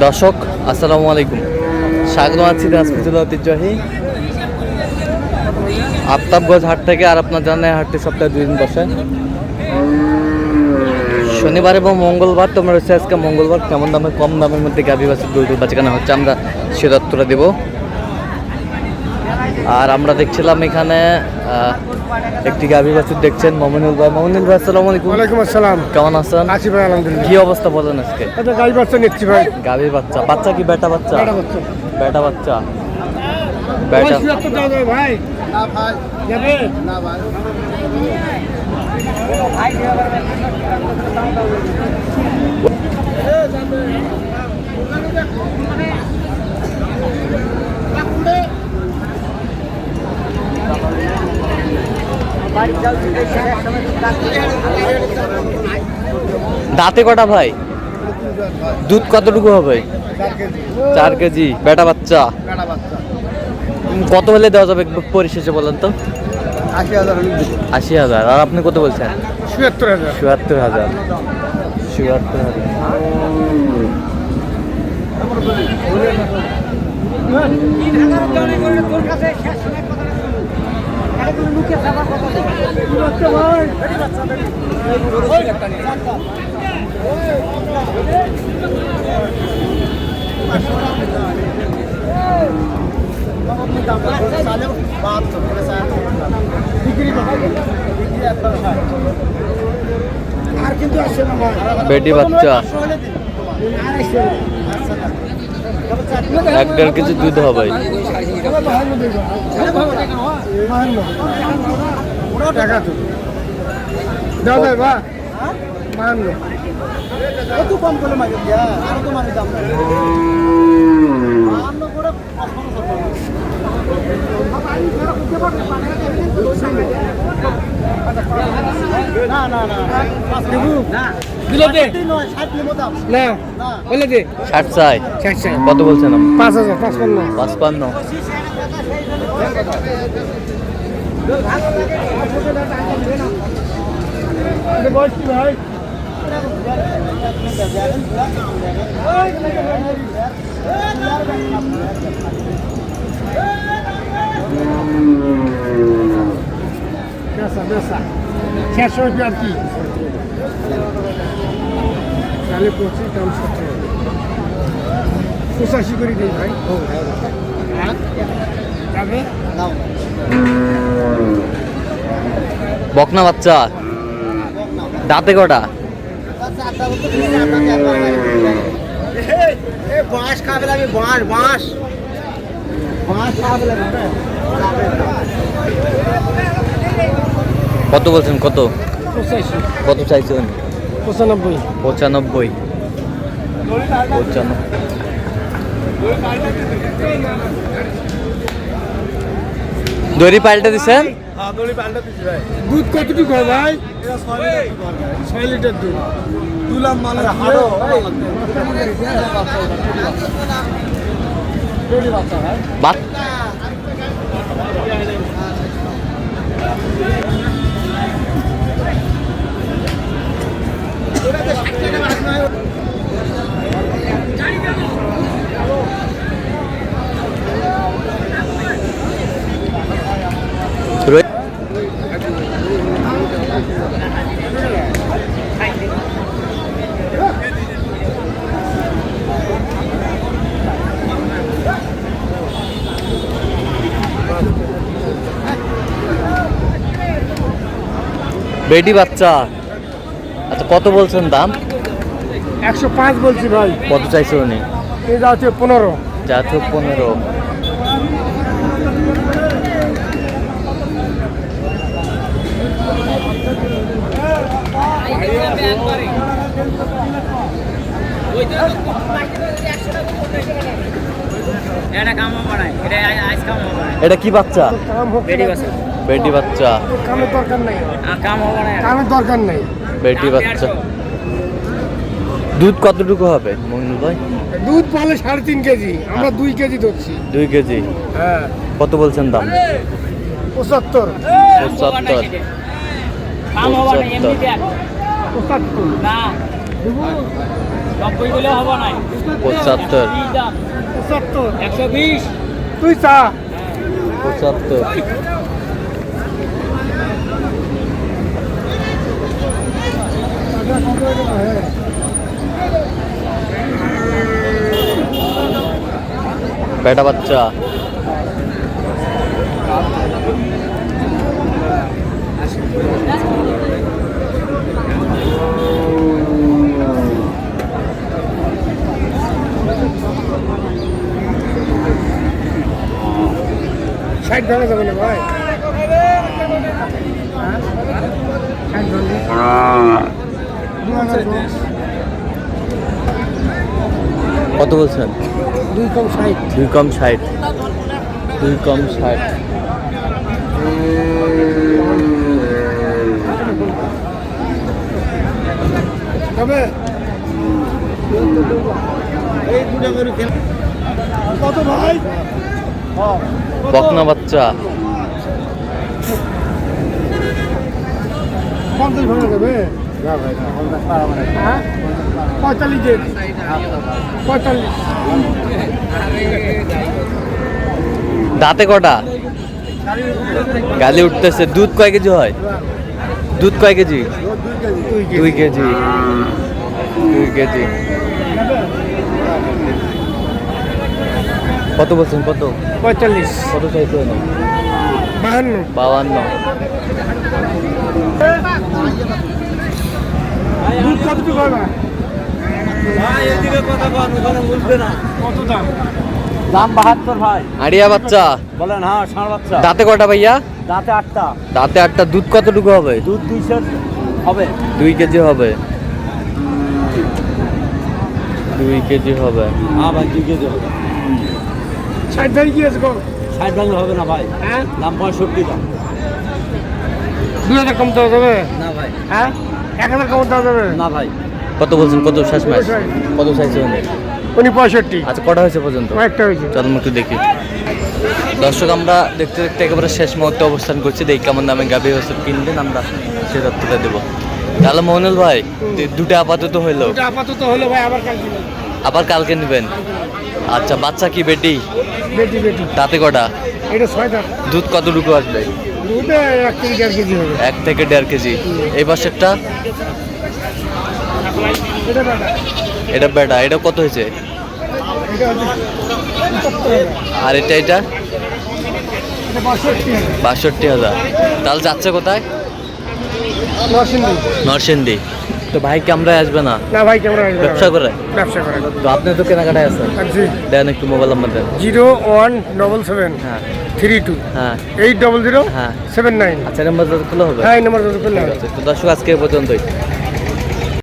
দর্শক আসসালামু আলাইকুম, স্বাগত আছি দিনাজপুর জেলা ঐতিহ্যবাহী আফতাবগঞ্জ হাট থেকে। আর আপনার জানেন হাটটি সপ্তাহে 2 দিন বসে, শনিবার এবং মঙ্গলবার। তোমরা রয়েছে আজকে মঙ্গলবার। কেমন দামে কম দামের মধ্যে গাভী বাছুর গরু বাচ্চাখানা হচ্ছে আমরা সে তথ্যটা দেবো। আর আমরা দেখছিলাম এখানে একটি গাভী বাছুর দেখছেন মমিনুল ভাই। মমিনুল ভাই আসসালামু আলাইকুম। ওয়ালাইকুম আসসালাম। কেমন আছেন? আছি ভাই, আলহামদুলিল্লাহ। কি অবস্থা বলেন আজকে? এটা গাই বাচ্চা নিচ্ছি ভাই। গাভী বাচ্চা? বাচ্চা কি বেটা বাচ্চা? বেটা বাচ্চা। বেটা বাচ্চা, বেটা। ভাই না ভাই যাবে না ভাই। দাঁতে কটা ভাই? দুধ কতটুকু হবে? 4 কেজি। বেটা বাচ্চা। কত হলে দেওয়া যাবে পরিশেষে বলেন তো? 80,000। আর আপনি কত বলছেন? 77,000। 77,000। 77,000। বেটি বাচ্চা 1-1.5 কেজি দুধ হবে। ষাট চাই। কত বলছেন? 5,000। ₹600 আর কি তাহলে 25 দাম 85 করে দিই ভাই। যাবে বকনা বাচ্চা। দাঁতে কটা? বাঁশ খাবে লাগে, বাঁশ খাবে লাগে। কত বলছেন? কত 85। কত চাইছেন? 95। 95। দড়ি পাল্টে দিচ্ছেন? দুধ কতটুকু হয় ভাই? 6 লিটার দুধ। তুলাম মানে হাড়ো বেটি বাচ্চা। আচ্ছা, কত বলছেন দাম? 105 বলছি ভাই। কত চাইছে উনি? এই যাচ্ছে 15। যাচ্ছে 15। এটা কি বাচ্চা? বেটি বাচ্চা। কামের দরকার নাই। বেটি বাচ্চা। দুধ কতটুকু হবে মমিনুল ভাই? দুধ পালে 3.5 কেজি। আমরা 2 কেজি ধরছি। 2 কেজি। হ্যাঁ। কত বলছেন দাম? 75। 75। 75 120 তুই চা 75 বেটা বাচ্চা ষাট ভাঙা যাবে না ভাই কত বলছেন? 2 কম 60 2 কম 60 2 কম 60 তবে এই দুটো করে কত ভাই? বকনা বাচ্চা 50 ভাঙা যাবে না ভাই না 50 পারা মানে হ্যাঁ 45 দে 45 দাঁতে কটা? গালি উঠতেছে। দুধ কয় কেজি হয়? দুধ কয় কেজি? 2 KG 2 KG. কত বলছেন? কত 45 কত চাইছো? 52 52 দুধ কতটুকু হবে ভাই? এদিকে কথা বল, ওখানে বলবে না। কত দাম? দাম 72 ভাই। আড়িয়া বাচ্চা বলেন হ্যাঁ ষাঁড় বাচ্চা। দাঁতে কটা ভাইয়া? দাঁতে 8টা। দাঁতে 8টা। দুধ কতটুকু হবে? দুধ 200 হবে। 2 কেজি হবে। 2 কেজি হবে। হ্যাঁ ভাই 2 কেজি হবে। 60 ধরে কি আছে গো? 60 ভাঙলে হবে না ভাই। হ্যাঁ দাম 65 দাম। 2000 কম দেওয়া যাবে? না ভাই। হ্যাঁ 1000 কম দেওয়া যাবে? না ভাই। কত বলছেন? কত শেষ ম্যাচ? কত চাইছে উনি? উনি 65। আচ্ছা কটা হয়েছে পর্যন্ত? একটা হয়েছে। চলুন একটু দেখি। দর্শক আমরা দেখতে দেখতে একেবারে শেষ মুহূর্তে অবস্থান করছি। দেখি কেমন দামে গাভী হচ্ছে কিনবেন, আমরা সে তথ্যটা দেবো। তাহলে মোহনুল ভাই দুটো আপাতত হইলো, এটা আপাতত হলো ভাই, আবার কাল দিবেন। আবার কালকে নেবেন। আচ্ছা বাচ্চা কি বেটি? বেটি বেটি তাতে কটা? এটা 6 দাম। দুধ কতটুকু আসবে? দুধে 1 থেকে 1.5 কেজি হবে। 1 থেকে 1.5 কেজি। এই পাশেরটা? এটা দাদা এটা বেটা। এটা কত হয়েছে? এটা হচ্ছে 75,000। আর এটা? এটা 62,000। 62,000। তাহলে যাচ্ছে কোথায়? নরসিংদী। নরসিংদী। তো ভাই ক্যামেরায় আসবে না? না ভাই ক্যামেরা আসবে না। ব্যবসা করে? ব্যবসা করে। তো আপনি তো কেনাকাটায় আছেন, জি দেন একটু মোবাইল নাম্বার দেন। 01777 হ্যাঁ 32 হ্যাঁ 800 হ্যাঁ। 79। আচ্ছা নাম্বার খুলে হবে? হ্যাঁ এই নাম্বার যত করলে হবে। তো দর্শক আজকে এ পর্যন্তই।